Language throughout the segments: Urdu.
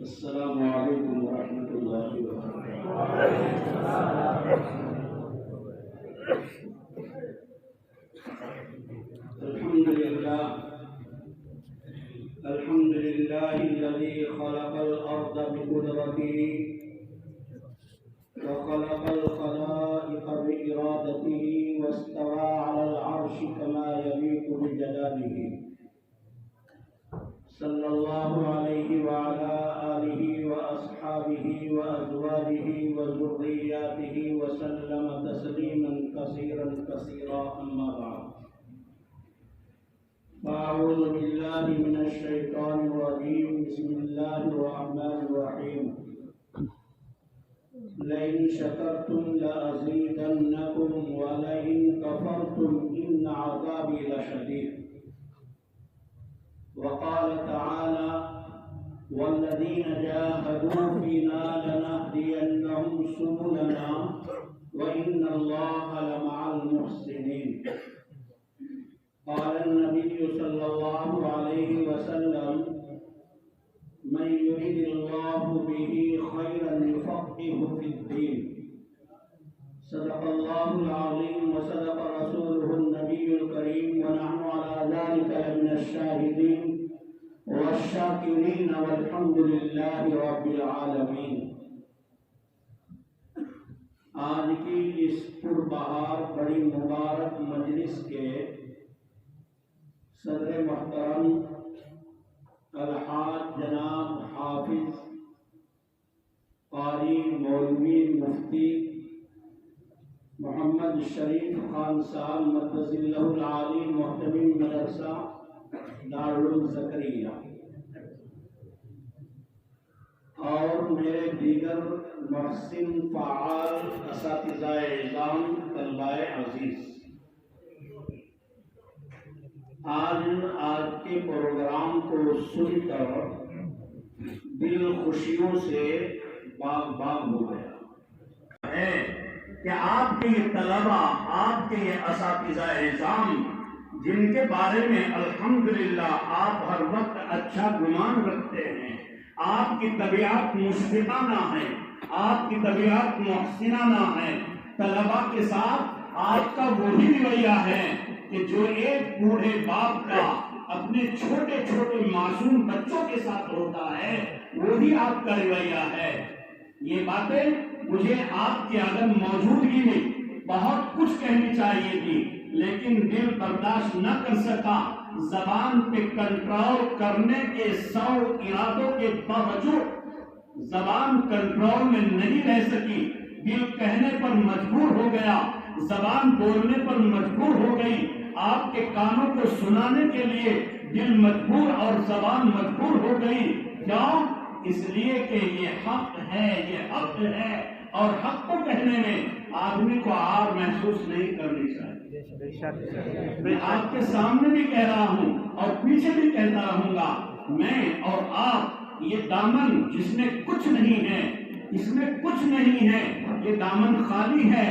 السلام علیکم ورحمۃ اللہ وبرکاتہ۔ الحمد للہ الذی خلق الارض بقدرته وخلق الخلائق بإرادته واستوى على العرش كما يليق بجلاله، صلی اللہ علیہ وعلى آلہ وأصحابہ وأزواجہ وذریاتہ وسلم تسلیما کثیرا کثیرا، اما بعد فاعوذ باللہ من الشیطان الرجیم، بسم اللہ الرحمن الرحیم۔ لئن شکرتم لأزیدنکم ولئن کفرتم ان عذابی لشدید۔ وقال تعالى والذين جاهدوا فينا لنهدينهم سبلنا وإن الله لمع المحسنين۔ قال النبي صلى الله عليه وسلم من يرد الله به خيرا يفقهه في الدين۔ صدق الله العظيم وصدق رسوله النبي الكريم، ونحن على ذلك لمن الشاهدين والشاكرين والحمد لله رب العالمين۔ آج کی اس پربہار بڑی مبارک مجلس کے صدر محترم الحاج جناب حافظ قاری مولوی مفتی محمد شریف خان صاحب مقدس اللہ العالی محتمل مدرسہ دارالزکریا اور میرے دیگر محسن فعال اساتذہ اعزام طلبہ عزیز، آج کے پروگرام کو سن کر دل خوشیوں سے باغ باغ ہو گیا ہے کہ آپ کے یہ طلبہ، آپ کے یہ اساتذہ اعزام جن کے بارے میں الحمدللہ آپ ہر وقت اچھا گمان رکھتے ہیں، آپ کی طبیعت مشفقانہ ہے، آپ کی طبیعت محسنانہ ہے، طلبہ کے ساتھ آپ کا وہی رویہ ہے کہ جو ایک بوڑھے باپ کا اپنے چھوٹے چھوٹے معصوم بچوں کے ساتھ ہوتا ہے، وہی آپ کا رویہ ہے۔ یہ باتیں مجھے آپ کی عدم موجودگی میں بہت کچھ کہنی چاہیے تھی، لیکن دل برداشت نہ کر سکا۔ زبان پہ کنٹرول کرنے کے 100 ارادوں کے باوجود زبان کنٹرول میں نہیں رہ سکی، دل کہنے پر مجبور ہو گیا، زبان بولنے پر مجبور ہو گئی، آپ کے کانوں کو سنانے کے لیے دل مجبور اور زبان مجبور ہو گئی۔ کیوں؟ اس لیے کہ یہ حق ہے، یہ حق ہے، اور حق کو کہنے میں آدمی کو عار محسوس نہیں کرنی چاہیے۔ میں آپ کے سامنے بھی کہہ رہا ہوں اور پیچھے بھی کہتا رہوں گا، میں اور آپ یہ دامن جس میں کچھ نہیں ہے، اس میں کچھ نہیں ہے، یہ دامن خالی ہے،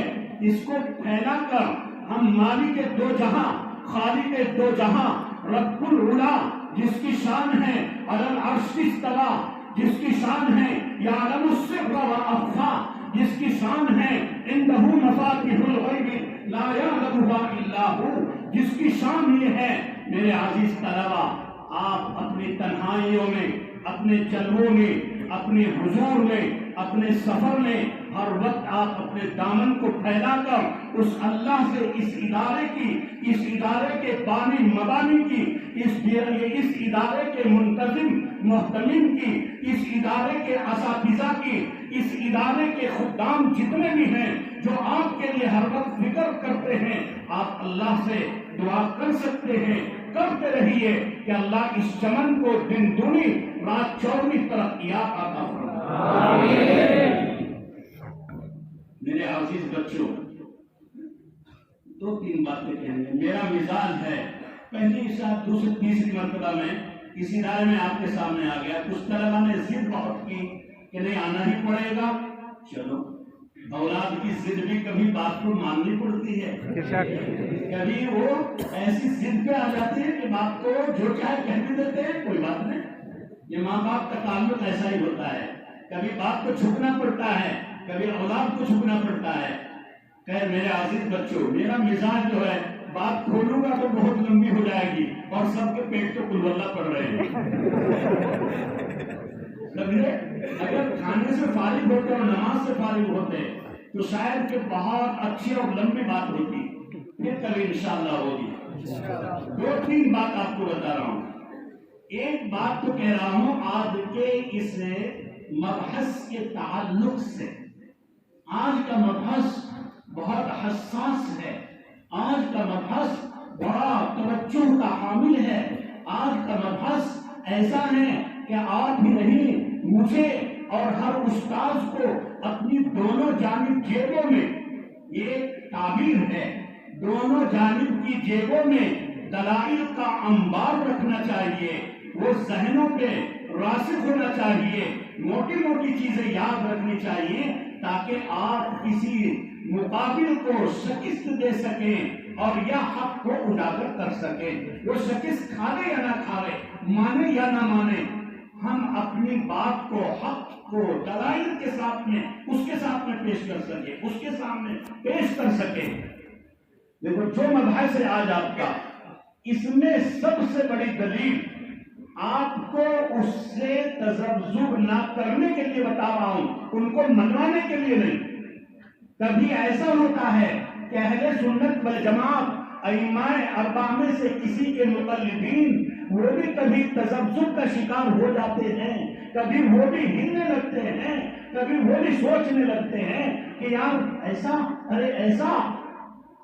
اس کو پھیلا کر ہم مالک دو جہاں، خالق دو جہاں، رب العلا جس کی شان ہے علی العرش استویٰ، جس کی شان ہے یعلم السر واخفی، جس کی شان ہے عنده مفاتیح الغیب لا یعلمها الا هو، جس کی شان یہ ہے میرے عزیز طلبہ، آپ اپنی تنہائیوں میں، اپنے جلووں میں، اپنے حضور میں، اپنے سفر میں ہر وقت آپ اپنے دامن کو پھیلا کر اس اللہ سے اس ادارے کی، اس ادارے کے بانی مبانی کی، اس ادارے کے منتظم محتمین کی، اس ادارے کے اساتذہ کی، اس ادارے کے خدام جتنے بھی ہیں جو آپ کے لیے ہر وقت فکر کرتے ہیں، آپ اللہ سے دعا کر سکتے ہیں، کرتے رہیے کہ اللہ اس چمن کو دن دونی رات چوگنی ترقیات عطا فرمائے۔ میرے عزیز بچوں، 2-3 باتیں کہیں گے۔ میرا مزاج ہے، پہلی ساتھ دوسری تیسری مرتبہ میں اس ادارے میں آپ کے سامنے آ گیا، کچھ طلبہ نے ضد بہت کی کہ نہیں آنا ہی پڑے گا۔ چلو، اولاد کی ضد بھی کبھی بات کو ماننی پڑتی ہے، کبھی وہ ایسی ضد پہ آ جاتی ہے کہ باپ کو جو چاہے کہتے دیتے ہیں، کوئی بات نہیں، یہ ماں باپ کا تعلق ایسا ہی ہوتا ہے، کبھی باپ کو جھکنا پڑتا ہے، کبھی اولاد کو جھکنا پڑتا ہے۔ خیر میرے عزیز بچوں، میرا مزاج جو ہے بات کھولوں گا تو بہت لمبی ہو جائے گی اور سب کے پیٹ تو قل واللہ پڑ رہے ہیں۔ سمجھے؟ اگر کھانے سے فارغ ہوتے اور نماز سے فارغ ہوتے تو شاید کہ بہت اچھی اور لمبی بات ہوتی، پھر کبھی انشاءاللہ ہوگی۔ دو تین بات آپ کو بتا رہا ہوں۔ ایک بات تو کہہ رہا ہوں آج کے اس مبحث کے تعلق سے، آج کا مبحث بہت حساس ہے، آج کا مبحث بڑا توجہ کا حامل ہے، آج کا مبحث ایسا ہے کہ آپ ہی نہیں مجھے اور ہر استاذ کو اپنی دونوں جانب جیبوں میں، یہ تعبیر ہے، دونوں جانب کی جیبوں میں دلائل کا انبار رکھنا چاہیے، وہ ذہنوں پہ راسخ ہونا چاہیے، موٹی موٹی چیزیں یاد رکھنی چاہیے تاکہ آپ کسی مقابل کو شکست دے سکیں اور یا حق کو اجاگر کر سکیں۔ وہ شکست کھاوے یا نہ کھاوے، مانے یا نہ مانے، ہم اپنی بات کو، حق کو دلائل کے ساتھ میں اس کے ساتھ میں پیش کر سکیں، اس کے سامنے پیش کر سکیں۔ دیکھو جو مبحث ہے آج آپ کا، اس میں سب سے بڑی دلیل آپ کو اس سے تذبذب نہ کرنے کے لیے بتا رہا ہوں، ان کو منوانے کے لیے نہیں۔ کبھی ایسا ہوتا ہے کہ اہل سنت والجماعت ائمہ اربعہ میں سے کسی کے مقلدین وہ بھی کبھی تذبذب کا شکار ہو جاتے ہیں، کبھی وہ بھی ہلنے لگتے ہیں، کبھی وہ بھی سوچنے لگتے ہیں کہ یار ایسا، ارے ایسا۔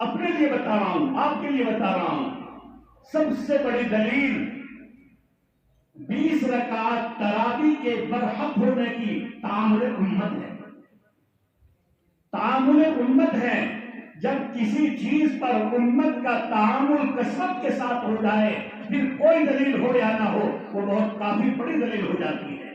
اپنے لیے بتا رہا ہوں، آپ کے لیے بتا رہا ہوں، سب سے بڑی دلیل 20 رکعت تراویح کے برحق ہونے کی تعامل امت ہے۔ تعامل امت ہے، جب کسی چیز پر امت کا تعامل کثرت کے ساتھ ہو جائے، پھر کوئی دلیل ہو یا نہ ہو، وہ بہت کافی بڑی دلیل ہو جاتی ہے۔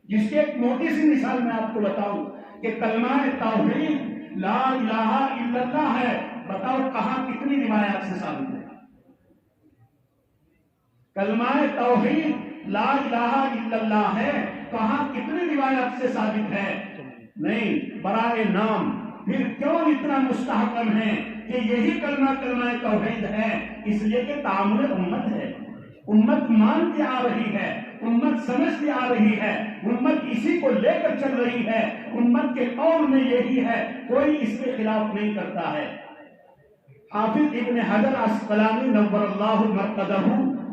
جس کی ایک موٹی سی مثال میں آپ کو بتاؤں کہ کلمہ توحید لا الہ الا اللہ ہے، بتاؤ کہاں کتنی روایات سے ثابت ہے؟ کلمہ توحید لا الہ الا اللہ ہے، کہاں کتنی روایات سے ثابت ہے؟ نہیں، برائے نام۔ پھر کیوں اتنا مستحکم ہے کہ یہی کلمہ توحید ہے؟ اس لیے کہ تعامل امت ہے، امت مانتی آ رہی ہے، امت سمجھتی آ رہی ہے، امت اسی کو لے کر چل رہی ہے، امت کے قول میں یہی ہے، کوئی اس کے خلاف نہیں کرتا ہے۔ حافظ ابن حجر عسقلانی نور اللہ مرقدہ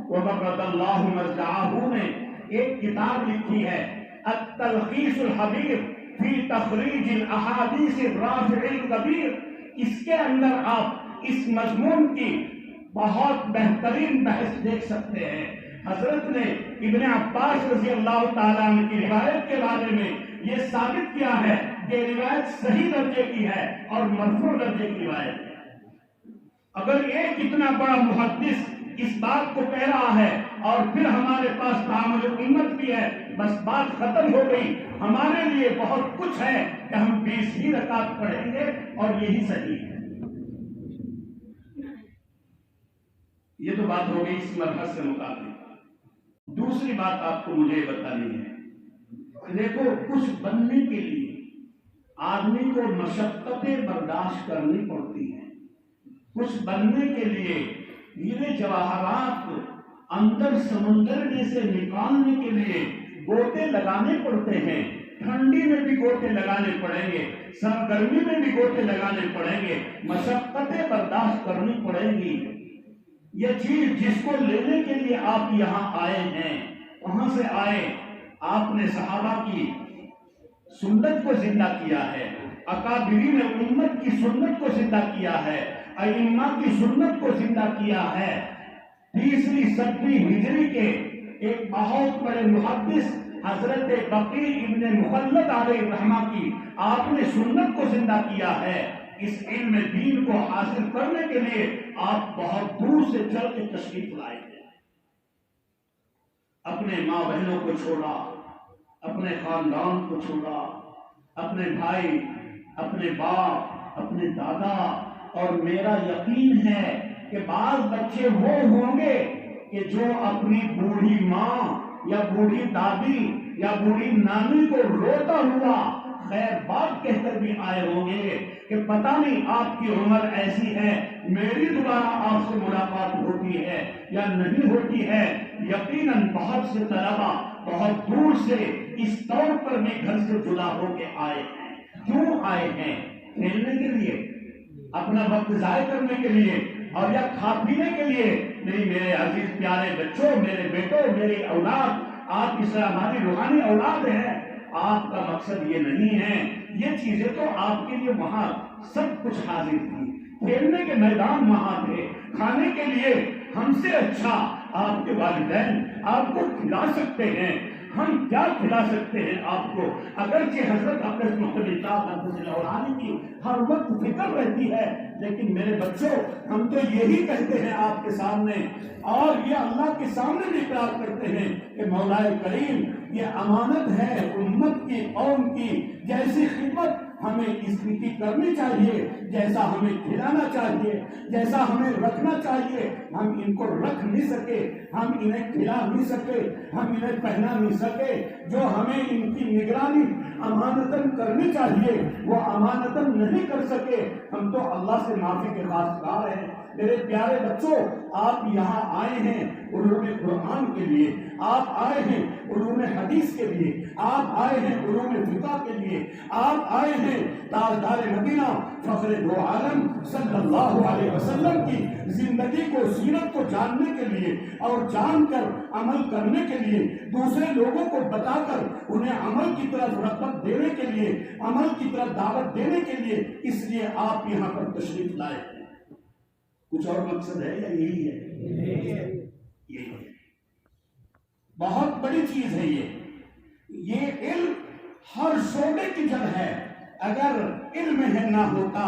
وبرد اللہ مرجعہ نے ایک کتاب لکھی ہے، التلخیص الحبیر فی تخریج الاحادیث الرافع الکبیر۔ اس کے اندر آپ اس مضمون کی بہت بہترین بحث دیکھ سکتے ہیں۔ حضرت نے ابن عباس رضی اللہ تعالیٰ عنہ کی روایت کے بارے میں یہ ثابت کیا ہے کہ روایت صحیح درجے کی ہے اور مرفوع درجے کی روایت ہے۔ اگر ایک اتنا بڑا محدث اس بات کو کہہ رہا ہے اور پھر ہمارے پاس تعامل امت بھی ہے، بس بات ختم ہو گئی۔ ہمارے لیے بہت کچھ ہے کہ ہم 20 ہی رکعت پڑھیں گے اور یہی صحیح ہے۔ یہ تو بات ہو گئی اس مبحث سے متعلق۔ دوسری بات آپ کو مجھے بتانی ہے، دیکھو کچھ بننے کے لیے آدمی کو مشقتیں برداشت کرنی پڑتی ہیں۔ کچھ بننے کے لیے ہیرے جواہرات اندر سمندر میں سے نکالنے کے لیے گوتے لگانے پڑتے ہیں۔ ٹھنڈی میں بھی گوتے لگانے پڑیں گے، سرگرمی میں بھی گوتے لگانے پڑیں گے، مشقتیں برداشت کرنی پڑیں گی۔ یہ چیز جس کو لینے کے لیے آپ یہاں آئے ہیں، وہاں سے آئے، آپ نے صحابہ کی سنت کو زندہ کیا ہے، اکابرین امت کی سنت کو زندہ کیا ہے، ائمہ کی سنت کو زندہ کیا ہے۔ 30ویں 7ویں ہجری کے ایک بہت بڑے محدث حضرت بقی ابن مخلد علیہ الرحمہ کی آپ نے سنت کو زندہ کیا ہے۔ اس علم دین کو حاصل کرنے کے لیے آپ بہت دور سے چل کے تشریف لائے ہیں، اپنے ماں بہنوں کو چھوڑا، اپنے خاندان کو چھوڑا، اپنے بھائی، اپنے باپ، اپنے دادا، اور میرا یقین ہے کہ بعض بچے وہ ہوں گے کہ جو اپنی بوڑھی ماں یا بوڑھی دادی یا بوڑھی نانی کو روتا ہوا خیر بات کہہ کر بھی آئے ہوں گے کہ پتہ نہیں آپ کی عمر ایسی ہے میری دوبارہ آپ سے ملاقات ہوتی ہے یا نہیں ہوتی ہے. یقیناً بہت سے طلبا بہت دور سے اس طور پر بھی گھر سے جدا ہو کے آئے ہیں. کیوں آئے ہیں؟ کھیلنے کے لیے، اپنا وقت ضائع کرنے کے لیے اور یا کھا پینے کے لیے نہیں. میرے عزیز پیارے بچوں، میرے بیٹوں، میری اولاد، آپ اس ہماری روحانی اولاد ہے. آپ کا مقصد یہ نہیں ہے. یہ چیزیں تو آپ کے لیے وہاں سب کچھ حاضر تھی، کھیلنے کے میدان وہاں تھے، کھانے کے لیے ہم سے اچھا آپ کے والدین آپ کو کھلا سکتے ہیں. ہم کیا کھلا سکتے ہیں آپ کو؟ اگرچہ حضرت اقدس مختلف کی ہر وقت فکر رہتی ہے، لیکن میرے بچوں ہم تو یہی کہتے ہیں آپ کے سامنے اور یہ اللہ کے سامنے بھی اقرار کرتے ہیں کہ مولا کریم یہ امانت ہے امت کی، قوم کی. جیسی خدمت ہمیں اس کی کرنی چاہیے، جیسا ہمیں کھلانا چاہیے، جیسا ہمیں رکھنا چاہیے. ہم ان کو رکھ نہیں سکے، ہم انہیں کھلا نہیں سکے، ہم انہیں پہنا نہیں سکے. جو ہمیں ان کی نگرانی امانتاً کرنی چاہیے وہ امانتاً نہیں کر سکے. ہم تو اللہ سے معافی کے خواستگار ہیں. میرے پیارے بچوں، آپ یہاں آئے ہیں علوم قرآن کے لیے، آپ آئے ہیں علوم حدیث کے لیے، آپ آئے ہیں علوم فقہ کے لیے، آپ آئے ہیں تاجدار مدینہ فخر دو عالم صلی اللہ علیہ وسلم کی زندگی کو، سیرت کو جاننے کے لیے اور جان کر عمل کرنے کے لیے، دوسرے لوگوں کو بتا کر انہیں عمل کی طرف رغبت دینے کے لیے، عمل کی طرف دعوت دینے کے لیے. اس لیے آپ یہاں پر تشریف لائے ہیں. کچھ اور مقصد ہے یا یہی ہے؟ یہی ہے. بہت بڑی چیز ہے یہ علم ہر شعبے کی جڑ ہے. اگر علم ہے نہ ہوتا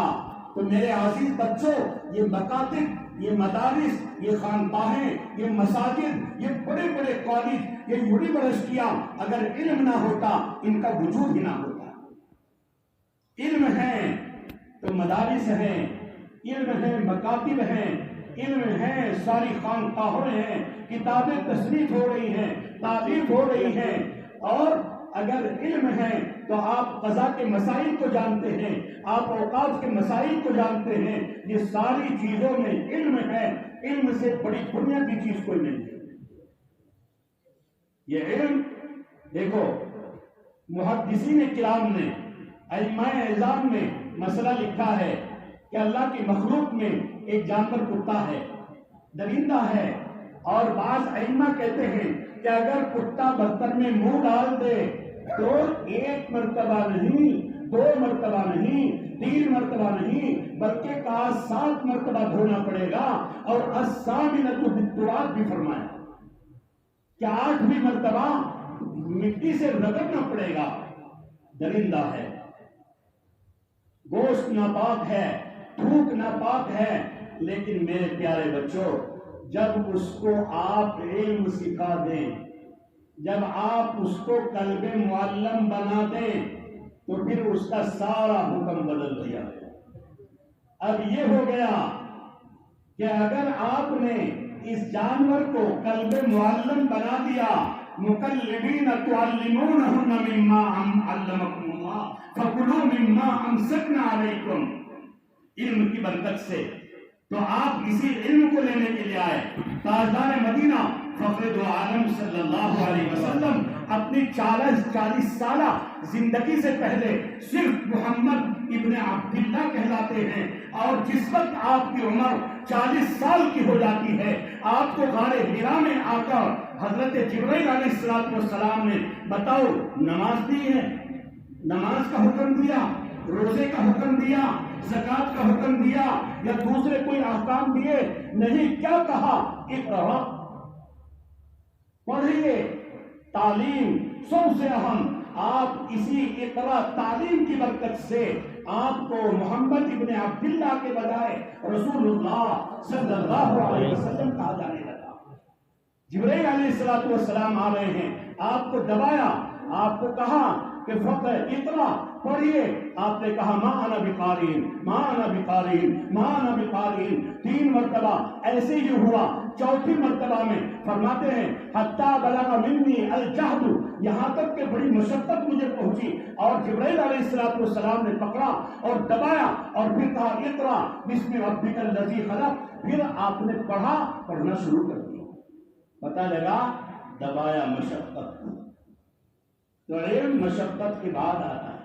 تو میرے عزیز بچوں یہ مکاتب، یہ مدارس، یہ خانقاہیں، یہ مساجد، یہ بڑے بڑے کالج، یہ یونیورسٹیاں اگر علم نہ ہوتا ان کا وجود ہی نہ ہوتا. علم ہے تو مدارس ہیں، علم ہے مکاتب ہیں، علم ہے ساری خانقاہیں ہیں، کتابیں تصنیف ہو رہی ہیں، تعلیف ہو رہی ہیں. اور اگر علم ہے تو آپ قضا کے مسائل کو جانتے ہیں، آپ اوقات کے مسائل کو جانتے ہیں. یہ ساری چیزوں میں علم ہے. علم سے بڑی بنیادی چیز کوئی نہیں ہے. یہ علم دیکھو محدثین کرام نے، ائمہ اعظام نے مسئلہ لکھا ہے کہ اللہ کی مخلوق میں ایک جانور کتا ہے، درندہ ہے. اور بعض ائمہ کہتے ہیں کہ اگر کتا برتن میں منہ ڈال دے تو 1 مرتبہ نہیں، 2 مرتبہ نہیں، 3 مرتبہ نہیں، بلکہ کہا 7 مرتبہ دھونا پڑے گا. اور الثامنۃ بالتراب بھی فرمایا کہ 8ویں مرتبہ مٹی سے رگڑنا پڑے گا. درندہ ہے، گوشت ناپاک ہے، تھوک ناپاک ہے. لیکن میرے پیارے بچوں جب اس کو آپ علم سکھا دیں، جب آپ اس کو قلب معلم بنا دیں تو پھر اس کا سارا حکم بدل دیا. اب یہ ہو گیا کہ اگر آپ نے اس جانور کو قلب معلم بنا دیا، مقلبین تعلمونہن مما علمکم اللہ فکلوا مما امسکنا علیکم. علم کی برکت سے تو آپ اسی علم کو لینے کے لیے آئے. تاجدار مدینہ فخر دو عالم صلی اللہ علیہ وسلم اپنی 40 سالہ زندگی سے پہلے صرف محمد ابن عبداللہ کہلاتے ہیں. اور جس وقت آپ کی عمر 40 سال کی ہو جاتی ہے، آپ کو غار حرا میں آ کر حضرت جبرائیل علیہ السلام نے بتاؤ نماز دی ہے، نماز کا حکم دیا، روزے کا حکم دیا، زکات کا حکم دیا یا دوسرے کوئی احکام دیے نہیں. کیا کہا؟ اقرا، پڑھیے. تعلیم سب سے اہم. آپ اسی اقرا تعلیم کی برکت سے آپ کو محمد ابن عبداللہ کے بجائے رسول اللہ صلی اللہ علیہ وسلم کہا جانے لگا. جبرائیل علیہ السلام آ رہے ہیں، آپ کو دبایا، آپ کو کہا کہ فقہ اقرا پڑھیے. آپ نے کہا ما انا بقارئ، ما انا بقارئ، ما انا بقارئ. 3 مرتبہ ایسے ہی ہوا چوتھی مرتبہ میں فرماتے ہیں حتی بلغ منی الجہد، یہاں تک کہ بڑی مشقت مجھے پہنچی اور جبرائیل علیہ السلام نے پکڑا اور دبایا اور پھر کہا اقرا بسم ربک الذی خلق، پھر آپ نے پڑھنا شروع کر دیا. پتہ لگا دبایا مشقت، تو علم مشقت کے بعد آتا ہے.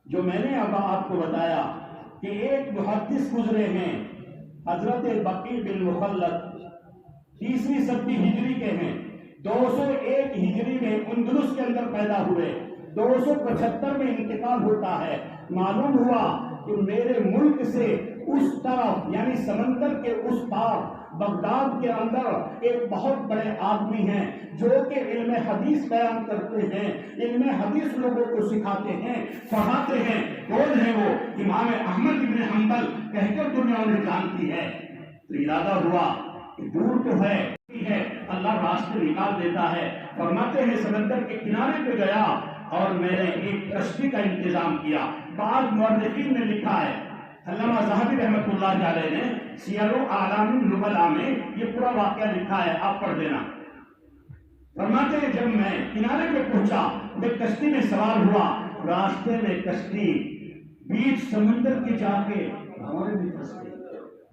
جو میں نے اب آپ کو بتایا کہ ایک محدث گزرے ہیں حضرت بقی بن مخلد، 30ویں صدی ہجری کے ہیں، 201 ہجری میں اندلس کے اندر پیدا ہوئے، 275 میں انتقال ہوتا ہے. معلوم ہوا کہ میرے ملک سے اس طرف یعنی سمندر کے اس پار بغداد کے اندر ایک بہت بڑے آدمی ہیں جو کہ علم حدیث بیان کرتے ہیں، علم حدیث لوگوں کو سکھاتے ہیں، پڑھاتے ہیں. کون ہے وہ؟ امام احمد بن حنبل کہہ کر دنیا انہیں جانتی ہے. تو ارادہ ہوا کہ دور تو ہے اللہ راستے نکال دیتا ہے. فرماتے ہیں سمندر کے کنارے پہ گیا اور میں نے ایک کشتی کا انتظام کیا. بعض مورخین نے لکھا ہے، علامہ ذہبی رحمۃ اللہ علیہ نے سیر اعلام النبلاء میں یہ پورا واقعہ لکھا ہے، آپ پڑھ دینا. فرماتے ہیں جب میں کنارے پہ پہنچا میں کشتی میں سوار ہوا، راستے میں کشتی بیچ سمندر کے جا کے بھنورے میں پھنس گئی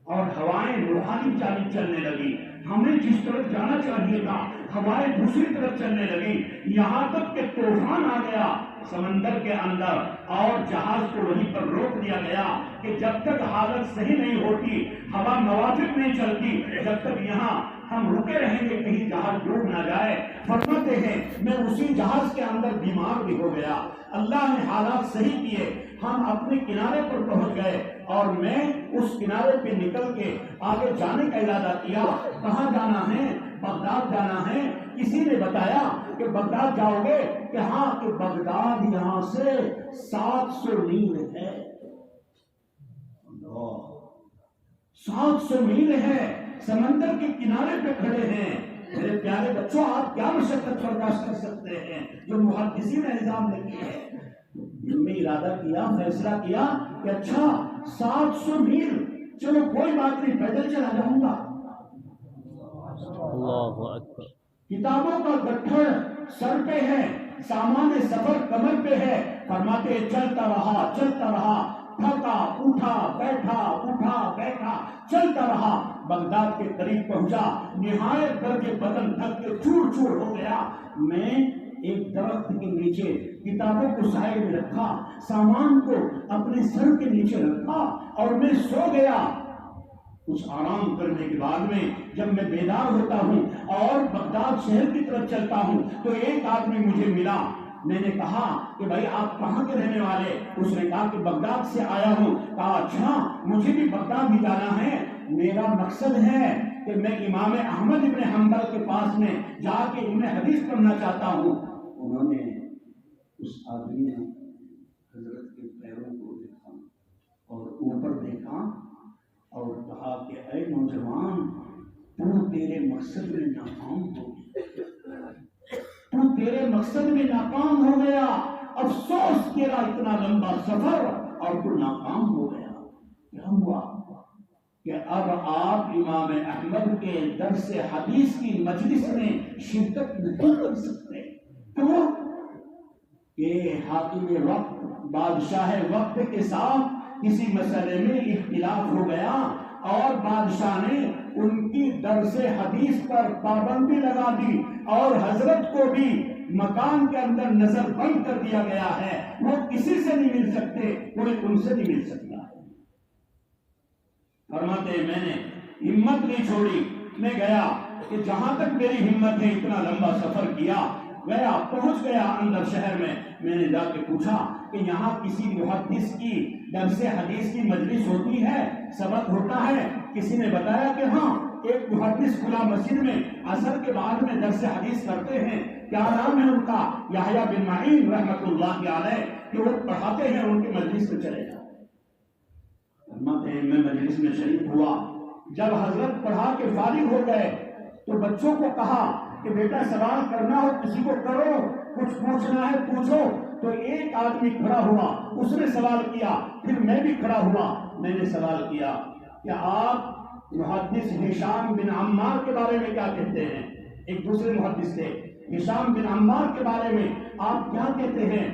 اور ہوائیں روحانی چالی چلنے لگی. ہمیں جس طرف جانا چاہیے تھا ہوائیں دوسری طرف چلنے لگی، یہاں تک کہ طوفان آ گیا سمندر کے اندر اور جہاز کو وہیں پر روک دیا گیا کہ جب تک حالت صحیح نہیں ہوتی، ہوا موافق نہیں چلتی، جب تک یہاں ہم رکے رہیں گے کہیں جہاز ڈوب نہ جائے. فرماتے ہیں میں اسی جہاز کے اندر بیمار بھی ہو گیا. اللہ نے حالات صحیح کیے، ہم اپنے کنارے پر پہنچ گئے اور میں اس کنارے پہ نکل کے آگے جانے کا ارادہ کیا. کہاں جانا ہے؟ بغداد جانا ہے. کسی نے بتایا کہ بغداد جاؤ گے؟ کہ ہاں، کہ بغداد یہاں سے 700 میل ہے. 700 میل ہے، سمندر کے کنارے پہ کھڑے ہیں. میرے پیارے بچوں، آپ کیا مشقت برداشت کر سکتے ہیں جو محدثین نے نظام نے کی ہے. میں ارادہ کیا، فیصلہ کیا کہ اچھا 700 میل، چلو کوئی بات نہیں، پیدل چلا جاؤں گا. اللہ اکبر. کتابوں کا گٹھڑ سر پہ ہے، سامان سفر کمر پہ ہے. فرماتے چلتا رہا، تھکا اٹھا بیٹھا چلتا رہا. بغداد کے قریب پہنچا، نہایت کر کے بدن تھک کے چور چور ہو گیا. میں ایک درخت کے نیچے کتابوں کو سائے میں رکھا، سامان کو اپنے سر کے نیچے رکھا اور میں سو گیا. کچھ آرام کرنے کے بعد میں جب میں بیدار ہوتا ہوں اور بغداد شہر کی طرف چلتا ہوں تو ایک آدمی مجھے ملا. میں نے کہا کہ بھائی آپ کہاں کے رہنے والے؟ اس نے کہا کہ بغداد سے آیا ہوں. کہا اچھا، مجھے بھی بغداد ہی جانا ہے. میرا مقصد ہے کہ میں امام احمد ابن حنبل کے پاس میں جا کے انہیں حدیث پڑھنا چاہتا ہوں. انہوں نے اس آدمی نے حضرت کے پیروں کو دیکھا اور اوپر دیکھا اور کہا کہ اے نوجوان، تو تیرے مقصد میں ناکام ہو گیا، تو تیرے مقصد میں ناکام ہو گیا. افسوس تیرا اتنا لمبا سفر اور تو ناکام ہو گیا. کیا ہوا کہ اب آپ امام احمد کے درس حدیث کی مجلس میں شرکت نہیں کر سکتے. کیوں؟ کہ حاکم وقت، بادشاہ وقت کے ساتھ کسی مسئلے میں اختلاف ہو گیا اور بادشاہ نے ان کی درس حدیث پر پابندی لگا دی اور حضرت کو بھی مکان کے اندر نظر بند کر دیا گیا ہے. وہ کسی سے نہیں مل سکتے، کوئی ان سے نہیں مل سکتا. فرماتے میں نے ہمت نہیں چھوڑی، میں گیا کہ جہاں تک میری ہمت ہے اتنا لمبا سفر کیا. گیا، پہنچ گیا اندر شہر میں. میں نے جا کے پوچھا کہ یہاں کسی محدث کی درس حدیث کی مجلس ہوتی ہے، سبق ہوتا ہے؟ کسی نے بتایا کہ ہاں، ایک محدث کھلا مسجد میں عصر کے بعد میں درس حدیث کرتے ہیں. کیا نام ہے ان کا؟ یحییٰ بن معین رحمۃ اللہ علیہ، کہ وہ پڑھاتے ہیں، ان کی مجلس میں چلے جاؤ. میں مجلس میں شریک ہوا. جب حضرت پڑھا کے فارغ ہو گئے تو بچوں کو کہا کہ بیٹا سوال کرنا ہو کسی کو کرو، کچھ پوچھنا ہے پوچھو. تو ایک آدمی کھڑا ہوا، اس نے سوال کیا، پھر میں بھی کھڑا ہوا. میں نے سوال کیا کہ آپ محدث ہشام بن عمار کے بارے میں کیا کہتے ہیں؟ ایک دوسرے محدث تھے، ہشام بن عمار کے بارے میں آپ کیا کہتے ہیں؟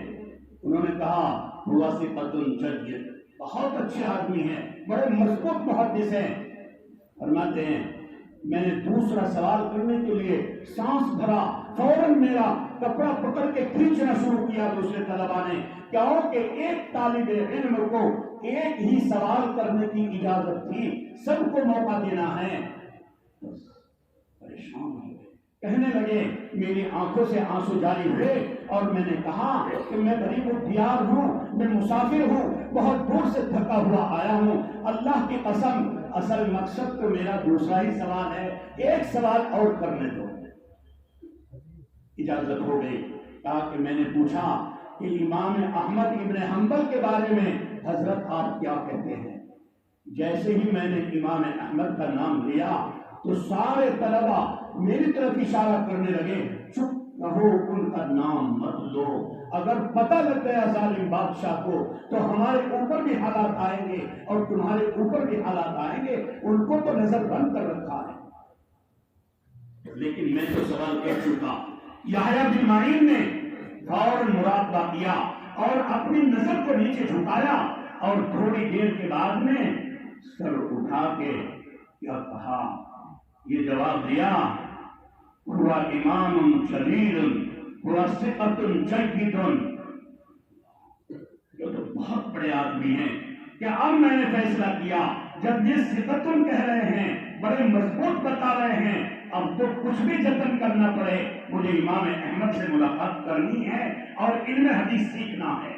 انہوں نے کہا ہوا ثقۃ جید، بہت اچھے آدمی ہیں، بڑے مضبوط محدث ہیں۔ فرماتے ہیں میں نے دوسرا سوال کرنے کے لیے سانس بھرا، فوراً میرا کپڑا پکڑ کے کھینچنا شروع کیا دوسرے طلبا نے، کیونکہ ایک طالب علم کو ایک ہی سوال کرنے کی اجازت تھی، سب کو موقع دینا ہے۔ پریشان ہو گئے، کہنے لگے میری آنکھوں سے آنسو جاری ہوئے اور میں نے کہا کہ میں غریب الدیار ہوں، میں مسافر ہوں، بہت دور سے تھکا ہوا آیا ہوں، اللہ کی قسم اصل مقصد تو میرا دوسرا ہی سوال ہے، ایک سوال اور کرنے دو۔ اجازت ہو گئی۔ کہا کہ میں نے پوچھا کہ امام احمد ابن حنبل کے بارے میں حضرت آپ کیا کہتے ہیں؟ جیسے ہی میں نے امام احمد کا نام لیا تو سارے طلبا میری طرف اشارہ کرنے لگے، چپ رہو، ان کا نام مت لو، اگر پتہ لگ گیا ظالم بادشاہ کو تو ہمارے اوپر بھی حالات آئیں گے اور تمہارے اوپر بھی حالات آئیں گے، ان کو تو نظر بند کر رکھا ہے۔ لیکن میں تو سوال کہہ چکا۔ یحییٰ بن معین نے فوراً مراقبہ کیا اور اپنی نظر کو نیچے جھکایا اور تھوڑی دیر کے بعد میں سر اٹھا کے کیا کہا، یہ جواب دیا، ہوا امام جلیل ہوا ثقۃ جید، یہ تو بہت بڑے آدمی ہیں کہ اب میں نے فیصلہ کیا، جب یہ ثقۃ کہہ رہے ہیں، بڑے مضبوط بتا رہے ہیں، اب تو کچھ بھی جتن کرنا پڑے، مجھے امام احمد سے ملاقات کرنی ہے اور علم حدیث سیکھنا ہے۔